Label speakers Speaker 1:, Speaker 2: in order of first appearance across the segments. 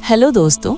Speaker 1: Hello दोस्तों,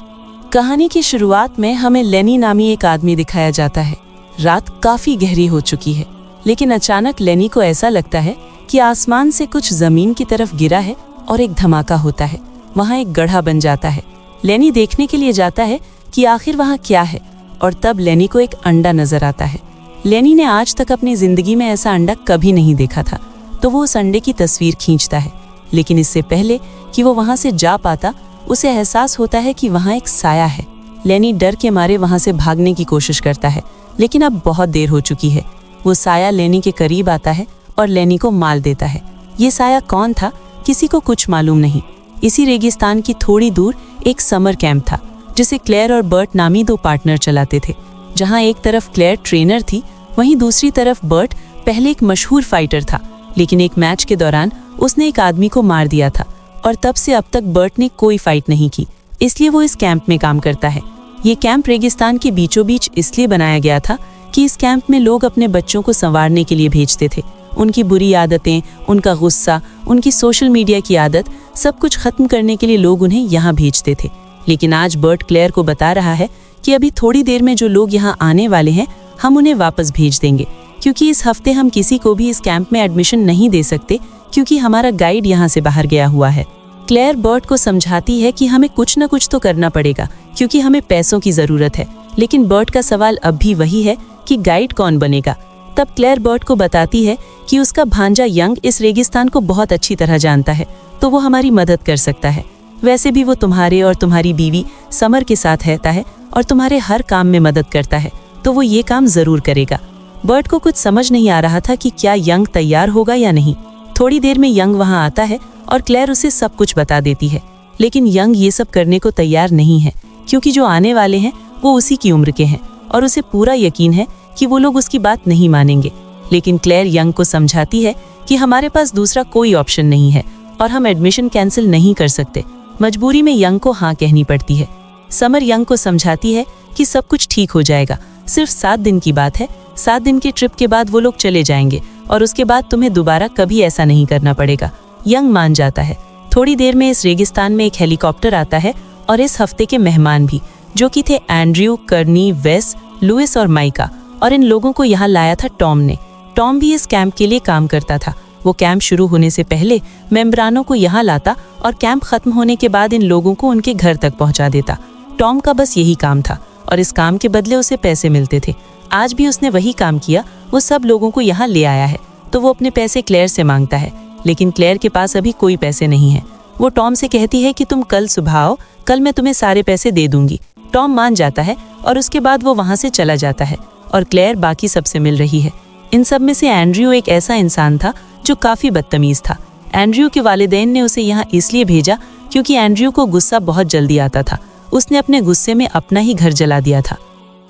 Speaker 1: कहानी की शुरुआत में हमें लेनी नामी एक आदमी दिखाया जाता है। रात काफी गहरी हो चुकी है, लेकिन अचानक लेनी को ऐसा लगता है कि आसमान से कुछ जमीन की तरफ गिरा है और एक धमाका होता है। वहाँ एक गड्ढा बन जाता है। लेनी देखने के लिए जाता है कि आखिर वहाँ क्या है, और तब लेनी को एक अंडा नजर आता है। लेनी ने आज तक अपनी जिंदगी में ऐसा अंडा कभी नहीं देखा था, तो वो उस अंडे की तस्वीर खींचता है। लेकिन इससे पहले कि वो वहाँ से जा पाता, उसे एहसास होता है कि वहाँ एक साया है। लेनी डर के मारे वहाँ से भागने की कोशिश करता है, लेकिन अब बहुत देर हो चुकी है। वो साया लेनी के करीब आता है और लेनी को मार देता है। ये साया कौन था, किसी को कुछ मालूम नहीं। इसी रेगिस्तान की थोड़ी दूर एक समर कैंप था, जिसे क्लेयर और बर्ट नामी दो पार्टनर चलाते थे। जहाँ एक तरफ क्लेयर ट्रेनर थी, वहीं दूसरी तरफ बर्ट पहले एक मशहूर फाइटर था, लेकिन एक मैच के दौरान उसने एक आदमी को मार दिया था, और तब से अब तक बर्ट ने कोई फाइट नहीं की। इसलिए वो इस कैंप में काम करता है। ये कैंप रेगिस्तान के बीचों बीच इसलिए बनाया गया था कि इस कैंप में लोग अपने बच्चों को संवारने के लिए भेजते थे। उनकी बुरी आदतें, उनका गुस्सा, उनकी सोशल मीडिया की आदत, सब कुछ खत्म करने के लिए लोग उन्हें यहाँ भेजते थे। लेकिन आज बर्ट क्लेयर को बता रहा है कि अभी थोड़ी देर में जो लोग यहाँ आने वाले हैं, हम उन्हें वापस भेज देंगे, क्योंकि इस हफ्ते हम किसी को भी इस कैंप में एडमिशन नहीं दे सकते, क्योंकि हमारा गाइड यहाँ से बाहर गया हुआ है। क्लेयर बर्ट को समझाती है कि हमें कुछ न कुछ तो करना पड़ेगा, क्योंकि हमें पैसों की जरूरत है। लेकिन बर्ट का सवाल अब भी वही है कि गाइड कौन बनेगा। तब क्लेयर बर्ट को बताती है कि उसका भांजा यंग इस रेगिस्तान को बहुत अच्छी तरह जानता है, तो वो हमारी मदद कर सकता है। वैसे भी वो तुम्हारे और तुम्हारी बीवी समर के साथ रहता है और तुम्हारे हर काम में मदद करता है, तो वो ये काम जरूर करेगा। बर्ट को कुछ समझ नहीं आ रहा था कि क्या यंग तैयार होगा या नहीं। थोड़ी देर में यंग वहाँ आता है और क्लेयर उसे सब कुछ बता देती है। लेकिन यंग ये सब करने को तैयार नहीं है, क्योंकि जो आने वाले हैं वो उसी की उम्र के हैं, और उसे पूरा यकीन है कि वो लोग उसकी बात नहीं मानेंगे। लेकिन क्लेयर यंग को समझाती है कि हमारे पास दूसरा कोई ऑप्शन नहीं है और हम एडमिशन कैंसिल नहीं कर सकते। मजबूरी में यंग को हाँ कहनी पड़ती है। समर यंग को समझाती है कि सब कुछ ठीक हो जाएगा, सिर्फ 7 दिन की बात है। 7 दिन की ट्रिप के बाद वो लोग चले जाएंगे, और उसके बाद तुम्हें दोबारा कभी ऐसा नहीं करना पड़ेगा। यंग मान जाता है। थोड़ी देर में इस रेगिस्तान में एक हेलीकॉप्टर आता है, और इस हफ्ते के मेहमान भी, जो कि थे एंड्रयू, कर्नी, वेस, लुइस और माइका, और इन लोगों को यहाँ लाया था टॉम ने। टॉम भी इस कैंप के लिए काम करता था। वो कैंप शुरू होने से पहले मेम्बरानों को यहाँ लाता और कैंप खत्म होने के बाद इन लोगों को उनके घर तक पहुँचा देता। टॉम का बस यही काम था, और इस काम के बदले उसे पैसे मिलते थे। आज भी उसने वही काम किया। वो सब लोगों को यहाँ ले आया है, तो वो अपने पैसे क्लेयर से मांगता है, लेकिन क्लेयर के पास अभी कोई पैसे नहीं है। वो टॉम से कहती है कि तुम कल सुबह आओ, कल मैं तुम्हें सारे पैसे दे दूंगी। टॉम मान जाता है, और उसके बाद वो वहाँ से चला जाता है, और क्लेयर बाकी सबसे मिल रही है। इन सब में से एंड्रयू एक ऐसा इंसान था जो काफ़ी बदतमीज़ था। एंड्रयू के वालिदैन ने उसे यहाँ इसलिए भेजा क्योंकि एंड्रयू को गुस्सा बहुत जल्दी आता था। उसने अपने गुस्से में अपना ही घर जला दिया था।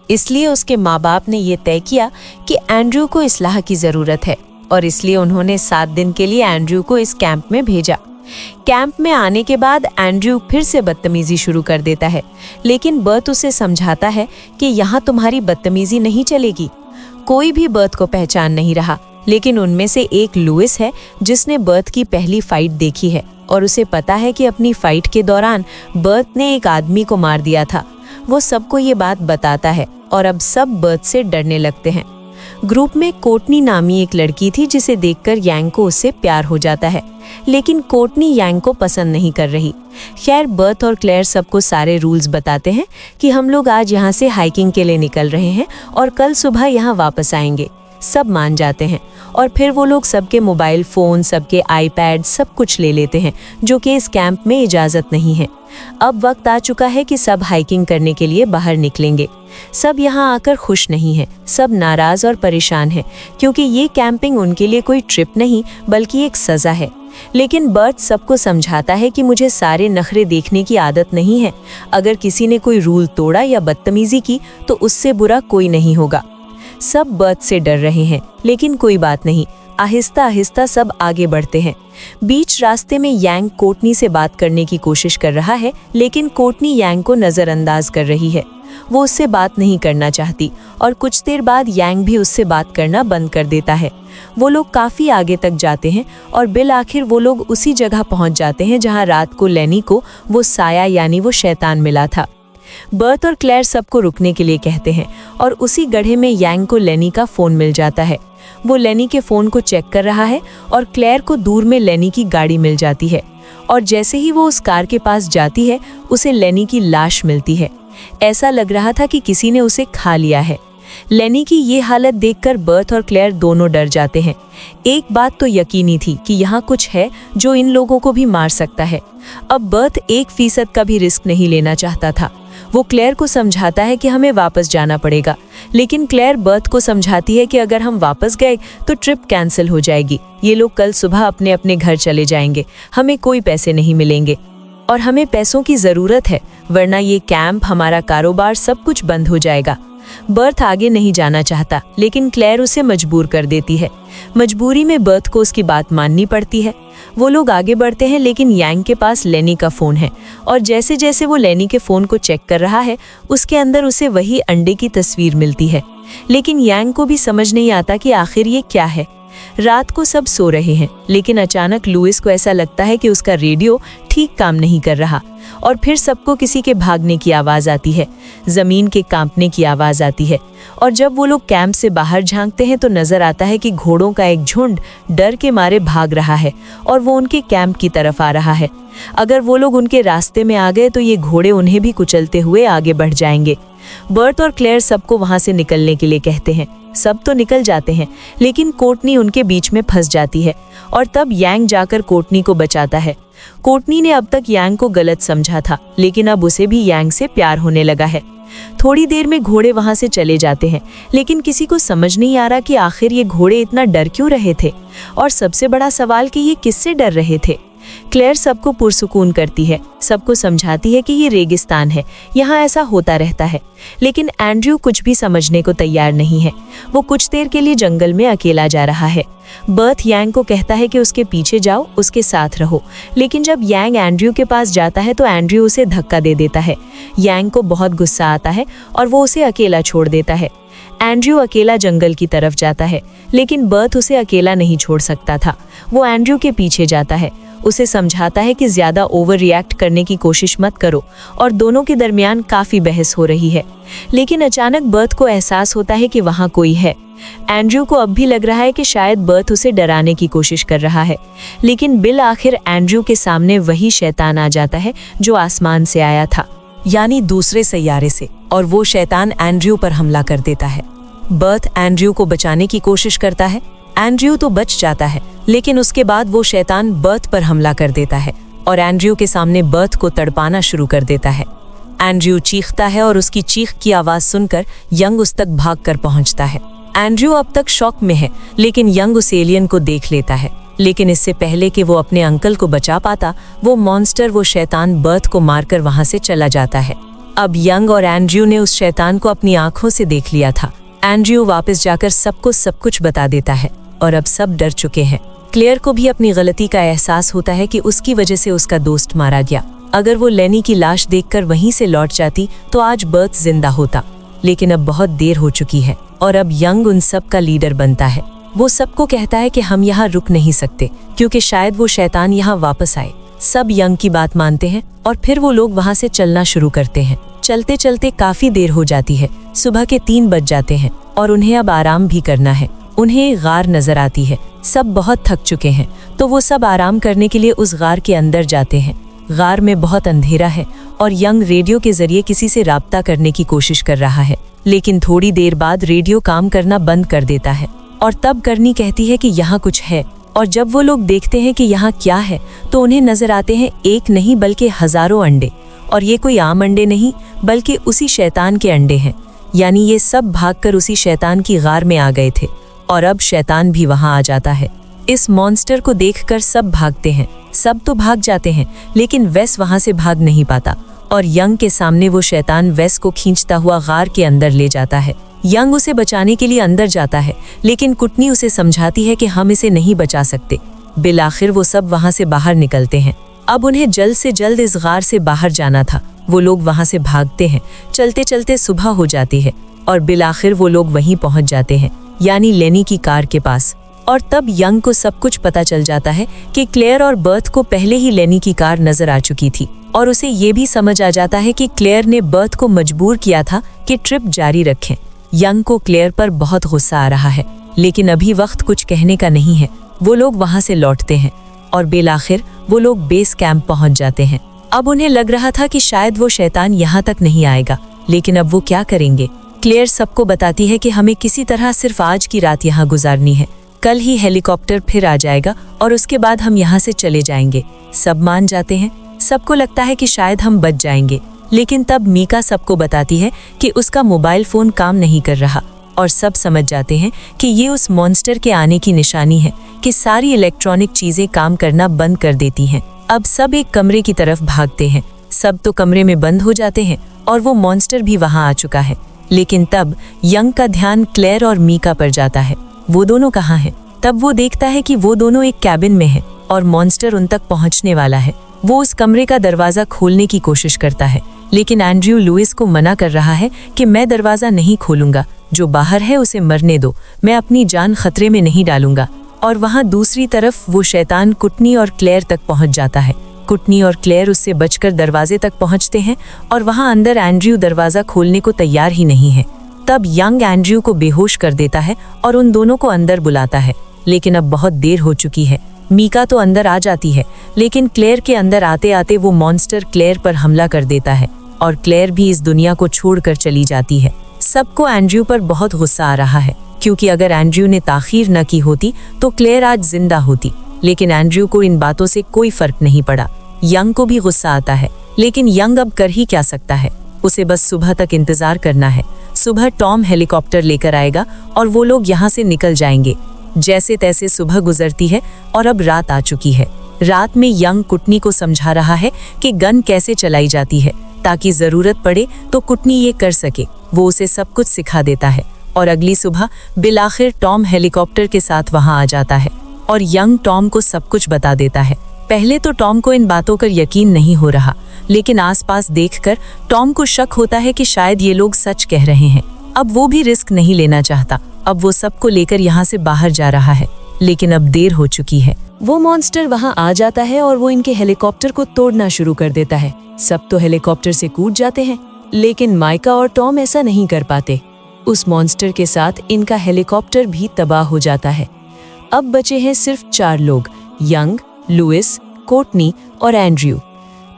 Speaker 2: इसलिए उसके माँ बाप ने ये तय किया कि एंड्रयू को इस्लाह की ज़रूरत है, और इसलिए उन्होंने 7 दिन के लिए एंड्रयू को इस कैंप में भेजा। कैंप में आने के बाद एंड्रयू फिर से बदतमीजी शुरू कर देता है, लेकिन बर्ट उसे समझाता है कि यहाँ तुम्हारी बदतमीजी नहीं चलेगी। कोई भी बर्ट को पहचान नहीं रहा, लेकिन उनमें से एक लुइस है जिसने बर्ट की पहली फाइट देखी है, और उसे पता है कि अपनी फाइट के दौरान बर्ट ने एक आदमी को मार दिया था। वो सबको ये बात बताता है, और अब सब बर्ट से डरने लगते हैं। ग्रुप में कोर्टनी नामी एक लड़की थी, जिसे देखकर यांग को उससे प्यार हो जाता है, लेकिन कोर्टनी यांग को पसंद नहीं कर रही। खैर, बर्ट और क्लेयर सबको सारे रूल्स बताते हैं कि हम लोग आज यहाँ से हाइकिंग के लिए निकल रहे हैं और कल सुबह यहाँ वापस आएंगे। सब मान जाते हैं, और फिर वो लोग सबके मोबाइल फ़ोन, सबके आईपैड, सब कुछ ले लेते हैं, जो कि इस कैंप में इजाज़त नहीं है। अब वक्त आ चुका है कि सब हाइकिंग करने के लिए बाहर निकलेंगे। सब यहाँ आकर खुश नहीं हैं, सब नाराज़ और परेशान हैं, क्योंकि ये कैंपिंग उनके लिए कोई ट्रिप नहीं बल्कि एक सज़ा है। लेकिन बर्ट सबको समझाता है कि मुझे सारे नखरे देखने की आदत नहीं है। अगर किसी ने कोई रूल तोड़ा या बदतमीज़ी की तो उससे बुरा कोई नहीं होगा। सब बर्ट से डर रहे हैं, लेकिन कोई बात नहीं, आहिस्ता आहिस्ता सब आगे बढ़ते हैं। बीच रास्ते में यांग कोर्टनी से बात करने की कोशिश कर रहा है, लेकिन कोर्टनी यांग को नज़रअंदाज कर रही है। वो उससे बात नहीं करना चाहती और कुछ देर बाद यांग भी उससे बात करना बंद कर देता है। वो लोग काफ़ी आगे तक जाते हैं और बिल आखिर वो लोग उसी जगह पहुंच जाते हैं जहां रात को लेनी को वो साया यानी वो शैतान मिला था। बर्थ और क्लेयर सबको रुकने के लिए कहते हैं और उसी गड्ढे में यांग को लेनी का फ़ोन मिल जाता है। वो लेनी के फ़ोन को चेक कर रहा है और क्लेयर को दूर में लेनी की गाड़ी मिल जाती है और जैसे ही वो उस कार के पास जाती है उसे लेनी की लाश मिलती है। ऐसा लग रहा था कि किसी ने उसे खा लिया है। लेनी की ये हालत देखकर बर्थ और क्लेयर दोनों डर जाते हैं। एक बात तो यकीनी थी कि यहाँ कुछ है जो इन लोगों को भी मार सकता है। अब बर्थ 1% का भी रिस्क नहीं लेना चाहता था। वो क्लेयर को समझाता है कि हमें वापस जाना पड़ेगा, लेकिन क्लेयर बर्थ को समझाती है कि अगर हम वापस गए तो ट्रिप कैंसिल हो जाएगी। ये लोग कल सुबह अपने अपने घर चले जाएंगे, हमें कोई पैसे नहीं मिलेंगे और हमें पैसों की ज़रूरत है, वरना ये कैंप, हमारा कारोबार, सब कुछ बंद हो जाएगा। बर्थ आगे नहीं जाना चाहता, लेकिन क्लेयर उसे मजबूर कर देती है। मजबूरी में बर्थ को उसकी बात माननी पड़ती है। वो लोग आगे बढ़ते हैं, लेकिन यांग के पास लेनी का फ़ोन है और जैसे जैसे वो लेनी के फ़ोन को चेक कर रहा है उसके अंदर उसे वही अंडे की तस्वीर मिलती है। लेकिन यांग को भी समझ नहीं आता कि आखिर ये क्या है। रात को सब सो रहे हैं, लेकिन अचानक लुइस को ऐसा लगता है कि उसका रेडियो ठीक काम नहीं कर रहा और फिर सबको किसी के भागने की आवाज़ आती है, ज़मीन के कांपने की आवाज़ आती है और जब वो लोग कैंप से बाहर झांकते हैं तो नज़र आता है कि घोड़ों का एक झुंड डर के मारे भाग रहा है और वो उनके कैंप की तरफ आ रहा है। अगर वो लोग उनके रास्ते में आ गए तो ये घोड़े उन्हें भी कुचलते हुए आगे बढ़ जाएंगे। बर्थ और क्लेयर सबको वहाँ से निकलने के लिए कहते हैं। सब तो निकल जाते हैं, लेकिन कोर्टनी उनके बीच में फंस जाती है और तब यांग जाकर कोर्टनी को बचाता है। कोर्टनी ने अब तक यांग को गलत समझा था, लेकिन अब उसे भी यांग से प्यार होने लगा है। थोड़ी देर में घोड़े वहां से चले जाते हैं, लेकिन किसी को समझ नहीं आ रहा कि आखिर ये घोड़े इतना डर क्यों रहे थे और सबसे बड़ा सवाल कि ये किससे डर रहे थे। क्लेयर सबको पुरसुकून करती है, सबको समझाती है कि ये रेगिस्तान है, यहाँ ऐसा होता रहता है, लेकिन एंड्रयू कुछ भी समझने को तैयार नहीं है। वो कुछ देर के लिए जंगल में अकेला जा रहा है। बर्थ यांग को कहता है कि उसके पीछे जाओ, उसके साथ रहो, लेकिन जब यांग एंड्रयू के पास जाता है तो एंड्रयू उसे धक्का दे देता है। यांग को बहुत गुस्सा आता है और वो उसे अकेला छोड़ देता है। एंड्रयू अकेला जंगल की तरफ जाता है, लेकिन बर्थ उसे अकेला नहीं छोड़ सकता था। वो एंड्रयू के पीछे जाता है, उसे समझाता है कि ज़्यादा ओवर रिएक्ट करने की कोशिश मत करो और दोनों के दरमियान काफ़ी बहस हो रही है। लेकिन अचानक बर्थ को एहसास होता है कि वहाँ कोई है। एंड्रयू को अब भी लग रहा है कि शायद बर्थ उसे डराने की कोशिश कर रहा है, लेकिन बिल आखिर एंड्रयू के सामने वही शैतान आ जाता है जो आसमान से आया था,
Speaker 1: यानी दूसरे सैयारे से, और वो शैतान एंड्रयू पर हमला कर देता है। बर्थ एंड्रयू को बचाने की कोशिश करता है। एंड्रयू तो बच जाता है, लेकिन उसके बाद वो शैतान बर्थ पर हमला कर देता है और एंड्रयू के सामने बर्थ को तड़पाना शुरू कर देता है। एंड्रयू चीखता है और उसकी चीख की आवाज़ सुनकर यंग उस तक भागकर पहुंचता है। एंड्रयू अब तक शॉक में है, लेकिन यंग उस एलियन को देख लेता है। लेकिन इससे पहले कि वो अपने अंकल को बचा पाता, वो मॉन्स्टर, वो शैतान बर्थ को मारकर वहां से चला जाता है। अब यंग और एंड्रयू ने उस शैतान को अपनी आंखों से देख लिया था। एंड्रयू वापस जाकर सबको सब कुछ बता देता है और अब सब डर चुके हैं। क्लेयर को भी अपनी गलती का एहसास होता है कि उसकी वजह से उसका दोस्त मारा गया। अगर वो लेनी की लाश देखकर वहीं से लौट जाती तो आज बर्थ जिंदा होता, लेकिन अब बहुत देर हो चुकी है और अब यंग उन सब का लीडर बनता है। वो सबको कहता है कि हम यहाँ रुक नहीं सकते क्योंकि शायद वो शैतान यहाँ वापस आए। सब यंग की बात मानते हैं और फिर वो लोग वहाँ से चलना शुरू करते हैं। चलते चलते काफी देर हो जाती है, सुबह के 3 बज जाते हैं और उन्हें अब आराम भी करना है। उन्हें एक गार नजर आती है। सब बहुत थक चुके हैं तो वो सब आराम करने के लिए उस गार के अंदर जाते हैं। गार में बहुत अंधेरा है और यंग रेडियो के जरिए किसी से राब्ता करने की कोशिश कर रहा है, लेकिन थोड़ी देर बाद रेडियो काम करना बंद कर देता है और तब करनी कहती है कि यहाँ कुछ है। और जब वो लोग देखते हैं कि यहाँ क्या है तो उन्हें नजर आते हैं एक नहीं बल्कि हजारों अंडे, और ये कोई आम अंडे नहीं बल्कि उसी शैतान के अंडे हैं। यानी ये सब भागकर उसी शैतान की गार में आ गए थे और अब शैतान भी वहां आ जाता है। इस मॉन्स्टर को देखकर सब भागते हैं। सब तो भाग जाते हैं, लेकिन वेस वहां से भाग नहीं पाता और यंग के सामने वो शैतान वेस को खींचता हुआ गार के अंदर ले जाता है। यंग उसे बचाने के लिए अंदर जाता है, लेकिन कुटनी उसे समझाती है कि हम इसे नहीं बचा सकते। बिल आखिर वो सब वहां से बाहर निकलते हैं।
Speaker 2: अब उन्हें जल्द से जल्द इस गार से बाहर जाना था। वो लोग वहां से भागते हैं। चलते चलते सुबह हो जाती है और बिलाखिर वो लोग वहीं पहुंच जाते हैं, यानी लेनी की कार के पास। और तब यंग को सब कुछ पता चल जाता है कि क्लेयर और बर्थ को पहले ही लेनी की कार नजर आ चुकी थी और उसे ये भी समझ आ जाता है कि क्लेयर ने बर्थ को मजबूर किया था कि ट्रिप जारी रखें। यंग को क्लेयर पर बहुत गुस्सा आ रहा है, लेकिन अभी वक्त कुछ कहने का नहीं है। वो लोग वहां से लौटते हैं और बेलाखिर वो लोग बेस कैंप पहुंच जाते हैं। अब उन्हें लग रहा था कि शायद वो शैतान यहाँ तक नहीं आएगा, लेकिन अब वो क्या करेंगे। क्लेयर सबको बताती है कि हमें किसी तरह सिर्फ आज की रात यहाँ गुजारनी है, कल ही हेलीकॉप्टर फिर आ जाएगा और उसके बाद हम यहाँ से चले जाएंगे। सब मान जाते हैं। सबको लगता है कि शायद हम बच जाएंगे, लेकिन तब मीका सबको बताती है कि उसका मोबाइल फोन काम नहीं कर रहा और सब समझ जाते हैं कि ये उस मॉन्स्टर के आने की निशानी है कि सारी इलेक्ट्रॉनिक चीजें काम करना बंद कर देती हैं। अब सब एक कमरे की तरफ भागते हैं। सब तो कमरे में बंद हो जाते हैं और वो मॉन्स्टर भी वहां आ चुका है। लेकिन तब यंग का ध्यान क्लेयर और मीका पर जाता है। वो दोनों कहाँ हैं? तब वो देखता है कि वो दोनों एक कैबिन में हैं और मॉन्स्टर उन तक पहुंचने वाला है। वो उस कमरे का दरवाजा खोलने की कोशिश करता है, लेकिन एंड्रयू लुइस को मना कर रहा है कि मैं दरवाजा नहीं खोलूंगा, जो बाहर है उसे मरने दो, मैं अपनी जान खतरे में नहीं डालूंगा। और वहां दूसरी तरफ वो शैतान कुटनी और क्लेयर तक पहुंच जाता है। कुटनी और क्लेयर उससे बचकर दरवाजे तक पहुंचते हैं और वहां अंदर एंड्रयू दरवाजा खोलने को तैयार ही नहीं है। तब यंग एंड्रयू को बेहोश कर देता है और उन दोनों को अंदर बुलाता है, लेकिन अब बहुत देर हो चुकी है। मीका तो अंदर आ जाती है, लेकिन क्लेयर के अंदर आते आते वो मॉन्स्टर क्लेयर पर हमला कर देता है और क्लेयर भी इस दुनिया को छोड़कर चली जाती है। सबको एंड्रयू पर बहुत गुस्सा आ रहा है, क्योंकि अगर एंड्रयू ने ताखीर न की होती तो क्लेयर आज जिंदा होती। लेकिन एंड्रयू को इन बातों से कोई फर्क नहीं पड़ा। यंग को भी गुस्सा आता है, लेकिन यंग अब कर ही क्या सकता है। उसे बस सुबह तक इंतजार करना है। सुबह टॉम हेलीकॉप्टर लेकर आएगा और वो लोग यहाँ से निकल जाएंगे। जैसे तैसे सुबह गुजरती है और अब रात आ चुकी है। रात में यंग कुटनी को समझा रहा है कि गन कैसे चलाई जाती है, ताकि जरूरत पड़े तो कुटनी ये कर सके। वो उसे सब कुछ सिखा देता है और अगली सुबह बिलाखिर टॉम हेलीकॉप्टर के साथ वहां आ जाता है और यंग टॉम को सब कुछ बता देता है। पहले तो टॉम को इन बातों पर यकीन नहीं हो रहा, लेकिन आसपास देखकर टॉम को शक होता है कि शायद ये लोग सच कह रहे हैं। अब वो भी रिस्क नहीं लेना चाहता। अब वो सबको लेकर यहाँ से बाहर जा रहा है, लेकिन अब देर हो चुकी है।
Speaker 1: वो मॉन्स्टर वहां आ जाता है और वो इनके हेलीकॉप्टर को तोड़ना शुरू कर देता है। सब तो हेलीकॉप्टर से कूद जाते हैं, लेकिन माइका और टॉम ऐसा नहीं कर पाते। उस मॉन्स्टर के साथ इनका हेलीकॉप्टर भी तबाह हो जाता है। अब बचे हैं सिर्फ 4 लोग, यंग, लुइस, कोटनी और एंड्रयू।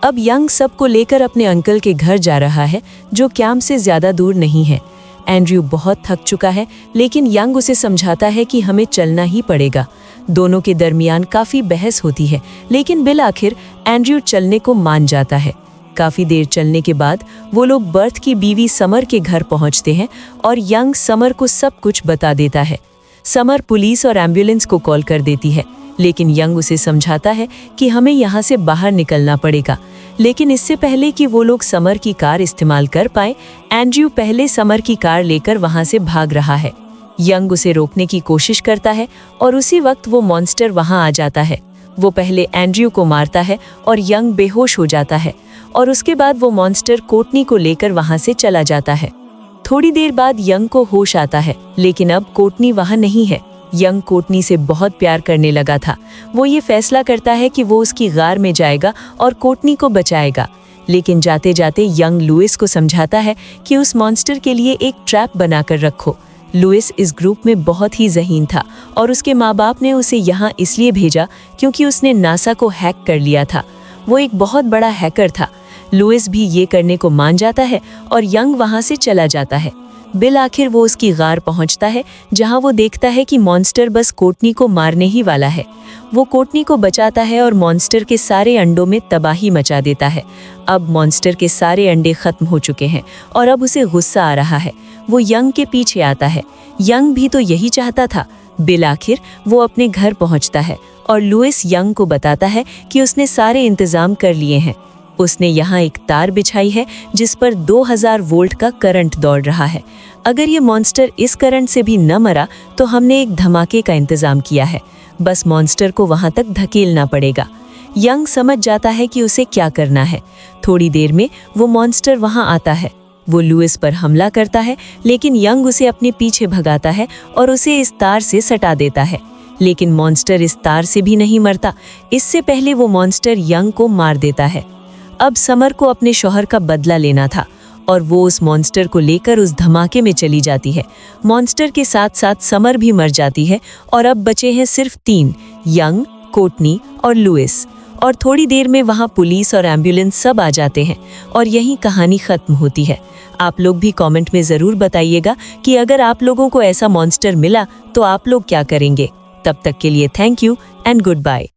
Speaker 1: अब यंग सबको लेकर अपने अंकल के घर जा रहा है, जो कैंप से ज्यादा दूर नहीं है। एंड्रयू बहुत थक चुका है, लेकिन यंग उसे समझाता है कि हमें चलना ही पड़ेगा। दोनों के दरमियान काफी बहस होती है, लेकिन बिल आखिर एंड्रयू चलने को मान जाता है। काफी देर चलने के बाद वो लोग बर्थ की बीवी समर के घर पहुंचते हैं और यंग समर को सब कुछ बता देता है। समर पुलिस और एम्बुलेंस को कॉल कर देती है, लेकिन यंग उसे समझाता है कि हमें यहाँ से बाहर निकलना पड़ेगा। लेकिन इससे पहले कि वो लोग समर की कार इस्तेमाल कर पाए, एंड्रयू पहले समर की कार लेकर वहां से भाग रहा है। यंग उसे रोकने की कोशिश करता है और उसी वक्त वो मॉन्स्टर वहां आ जाता है। वो पहले एंड्रयू को मारता है और यंग बेहोश हो जाता है और उसके बाद वो मॉन्स्टर कोटनी को लेकर वहां से चला जाता है। थोड़ी देर बाद यंग को होश आता है, लेकिन अब कोटनी वहां नहीं है। यंग कोटनी से बहुत प्यार करने लगा था। वो ये फैसला करता है कि वो उसकी गार में जाएगा और कोटनी को बचाएगा। लेकिन जाते जाते यंग लुइस को समझाता है कि उस मॉन्स्टर के लिए एक ट्रैप बनाकर रखो। लुइस इस ग्रुप में बहुत ही ज़हीन था और उसके माँ बाप ने उसे यहाँ इसलिए भेजा क्योंकि उसने नासा को हैक कर लिया था। वो एक बहुत बड़ा हैकर था। लुइस भी ये करने को मान जाता है और यंग वहाँ से चला जाता है। बिल आखिर वो उसकी गार पहुंचता है, जहां वो देखता है कि मॉन्स्टर बस कोटनी को मारने ही वाला है। वो कोटनी को बचाता है और मॉन्स्टर के सारे अंडों में तबाही मचा देता है। अब मॉन्स्टर के सारे अंडे खत्म हो चुके हैं और अब उसे गुस्सा आ रहा है। वो यंग के पीछे आता है। यंग भी तो यही चाहता था। बिल आखिर वो अपने घर पहुंचता है और लुइस यंग को बताता है कि उसने सारे इंतजाम कर लिए हैं। उसने यहाँ एक तार बिछाई है जिस पर 2000 वोल्ट का करंट दौड़ रहा है। अगर ये मॉन्स्टर इस करंट से भी न मरा तो हमने एक धमाके का इंतजाम किया है। बस मॉन्स्टर को वहां तक धकेलना पड़ेगा।
Speaker 2: यंग समझ जाता है कि उसे क्या करना है। थोड़ी देर में वो मॉन्स्टर वहां आता है। वो लुइस पर हमला करता है, लेकिन यंग उसे अपने पीछे भगाता है और उसे इस तार से सटा देता है। लेकिन मॉन्स्टर इस तार से भी नहीं मरता। इससे पहले वो मॉन्स्टर यंग को मार देता है। अब समर को अपने शौहर का बदला लेना था और वो उस मॉन्स्टर को लेकर उस धमाके में चली जाती है। मॉन्स्टर के साथ साथ समर भी मर जाती है और अब बचे हैं सिर्फ 3, यंग, कोर्टनी और लुइस। और थोड़ी देर में वहाँ पुलिस और एम्बुलेंस सब आ जाते हैं और यही कहानी खत्म होती है। आप लोग भी कमेंट में ज़रूर बताइएगा कि अगर आप लोगों को ऐसा मॉन्स्टर मिला तो आप लोग क्या करेंगे। तब तक के लिए thank you and good bye.